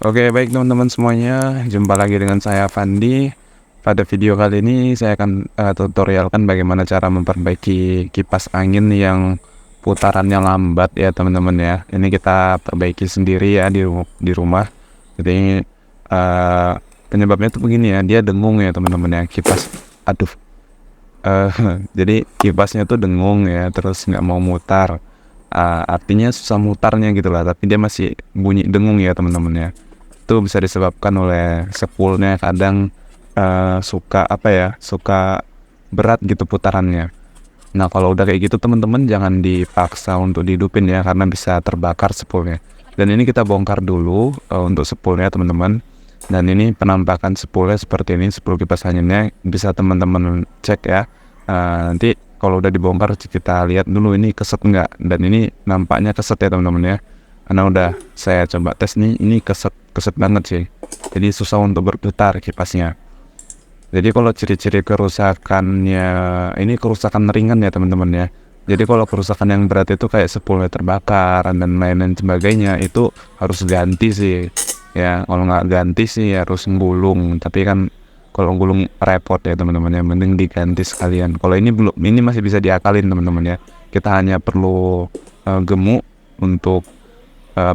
Oke, baik teman-teman semuanya, jumpa lagi dengan saya Fandi. Pada video kali ini saya akan tutorialkan bagaimana cara memperbaiki kipas angin yang putarannya lambat ya teman-teman ya. Ini kita perbaiki sendiri ya di rumah. Jadi eh, penyebabnya tuh begini ya, dia dengung ya teman-teman ya, kipas. Aduh, eh, jadi kipasnya tuh dengung ya, terus nggak mau mutar. Artinya susah mutarnya gitu lah, tapi dia masih bunyi dengung ya teman-teman ya. Itu bisa disebabkan oleh spoolnya kadang suka berat gitu putarannya. Nah kalau udah kayak gitu teman-teman jangan dipaksa untuk dihidupin ya, karena bisa terbakar spoolnya. Dan ini kita bongkar dulu untuk spoolnya teman-teman. Dan ini penampakan spoolnya seperti ini, spool kipas anginnya bisa teman-teman cek ya. Nanti kalau udah dibongkar kita lihat dulu ini keset enggak. Dan ini nampaknya keset ya teman-teman ya, karena udah saya coba tes nih, ini keset banget sih. Jadi susah untuk berputar kipasnya. Jadi kalau ciri-ciri kerusakannya, ini kerusakan ringan ya teman-teman ya. Jadi kalau kerusakan yang berat itu kayak spoolnya terbakar dan lain-lain sebagainya, itu harus ganti sih. Ya kalau nggak ganti sih harus gulung. Tapi kan kalau gulung repot ya teman-teman ya, mending diganti sekalian. Kalau ini belum, ini masih bisa diakalin teman-teman ya. Kita hanya perlu gemuk untuk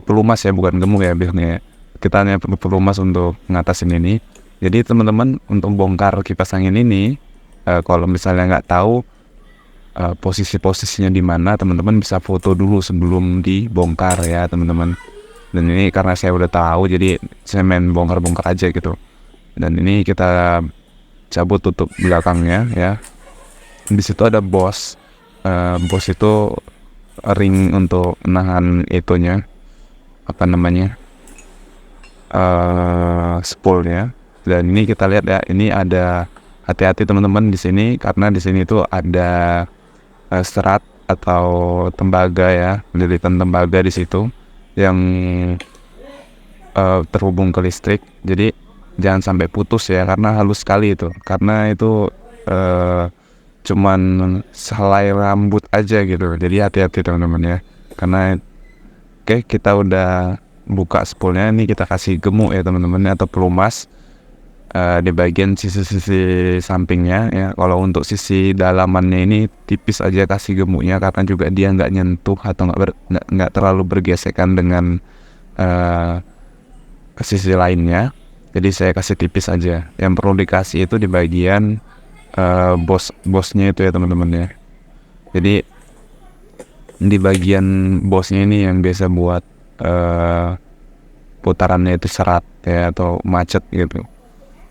pelumas ya, bukan gemuk ya biasanya ya. Kita hanya perlu pelumas untuk ngatasin ini. Jadi teman-teman untuk bongkar kipas angin ini, kalau misalnya nggak tahu posisi-posisinya di mana, teman-teman bisa foto dulu sebelum dibongkar ya teman-teman. Dan ini karena saya udah tahu, jadi saya main bongkar-bongkar aja gitu. Dan ini kita cabut tutup belakangnya ya. Di situ ada bos. Bos itu ring untuk nahan itunya, apa namanya, spoolnya. Dan ini kita lihat ya, ini ada, hati-hati teman-teman di sini, karena di sini tuh ada serat atau tembaga ya, lilitan tembaga di situ yang terhubung ke listrik. Jadi jangan sampai putus ya, karena halus sekali itu, karena itu cuman sehelai rambut aja gitu. Jadi hati-hati teman-teman ya, karena oke, kita udah buka spoolnya, ini kita kasih gemuk ya teman-teman, atau pelumas di bagian sisi-sisi sampingnya ya. Kalau untuk sisi dalamannya ini tipis aja kasih gemuknya, karena juga dia nggak nyentuh atau nggak terlalu bergesekan dengan ke sisi lainnya. Jadi saya kasih tipis aja. Yang perlu dikasih itu di bagian bosnya itu ya teman-teman ya. Jadi di bagian bosnya ini yang biasa buat putarannya itu serat ya atau macet gitu.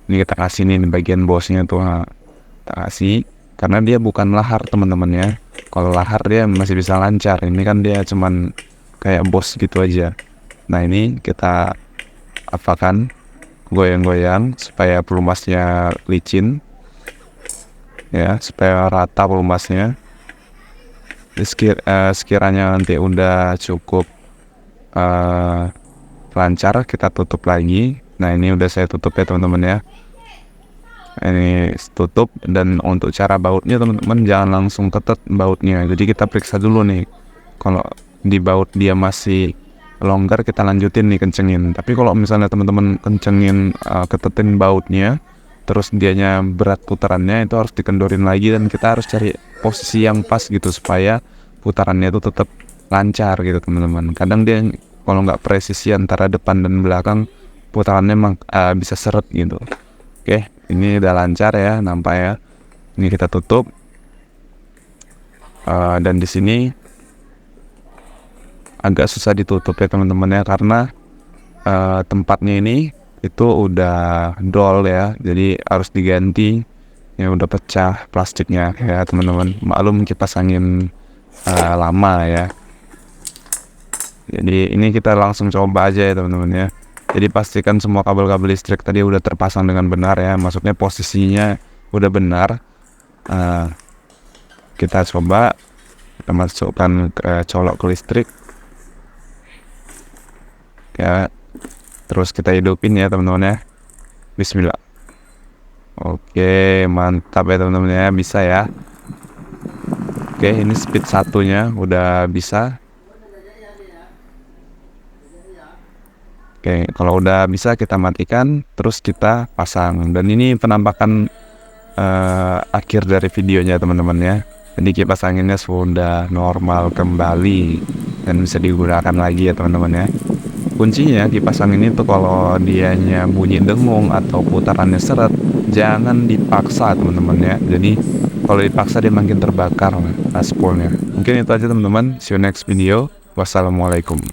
Ini kita kasih nih di bagian bosnya tuh, kita kasih, karena dia bukan lahar teman-teman ya. Kalau lahar dia masih bisa lancar, ini kan dia cuman kayak bos gitu aja. Nah ini kita apakan, goyang-goyang supaya pelumasnya licin ya, supaya rata pelumasnya. Sekiranya nanti udah cukup lancar, kita tutup lagi. Nah ini udah saya tutup ya teman-teman ya, ini tutup. Dan untuk cara bautnya teman-teman jangan langsung ketat bautnya, jadi kita periksa dulu nih. Kalau di baut dia masih longgar, kita lanjutin nih kencengin. Tapi kalau misalnya teman-teman kencengin, ketetin bautnya, terus dianya berat putarannya, itu harus dikendorin lagi. Dan kita harus cari posisi yang pas gitu supaya putarannya itu tetap lancar gitu teman-teman. Kadang dia kalau nggak presisi antara depan dan belakang, putarannya emang bisa seret gitu. Oke, ini udah lancar ya, nampak ya. Ini kita tutup. Dan di sini agak susah ditutup ya teman-teman ya, karena tempatnya ini itu udah dol ya, jadi harus diganti. Ya udah pecah plastiknya ya teman-teman. Maklum kipas angin lama ya. Jadi ini kita langsung coba aja ya teman-teman ya. Jadi pastikan semua kabel-kabel listrik tadi udah terpasang dengan benar ya, maksudnya posisinya udah benar. Kita coba, kita masukkan colok ke listrik ya, terus kita hidupin ya teman-teman ya. Bismillah. Oke, mantap ya teman-teman ya, bisa ya. Oke, ini speed satunya udah bisa. Oke, kalau udah bisa kita matikan, terus kita pasang. Dan ini penampakan akhir dari videonya teman-teman ya. Jadi kipas anginnya sudah normal kembali dan bisa digunakan lagi ya teman-teman ya. Kuncinya kipas angin itu kalau dianya bunyi dengung atau putarannya seret, jangan dipaksa teman-teman ya. Jadi kalau dipaksa dia makin terbakar spoolnya. Mungkin itu aja teman-teman. See you next video. Wassalamualaikum.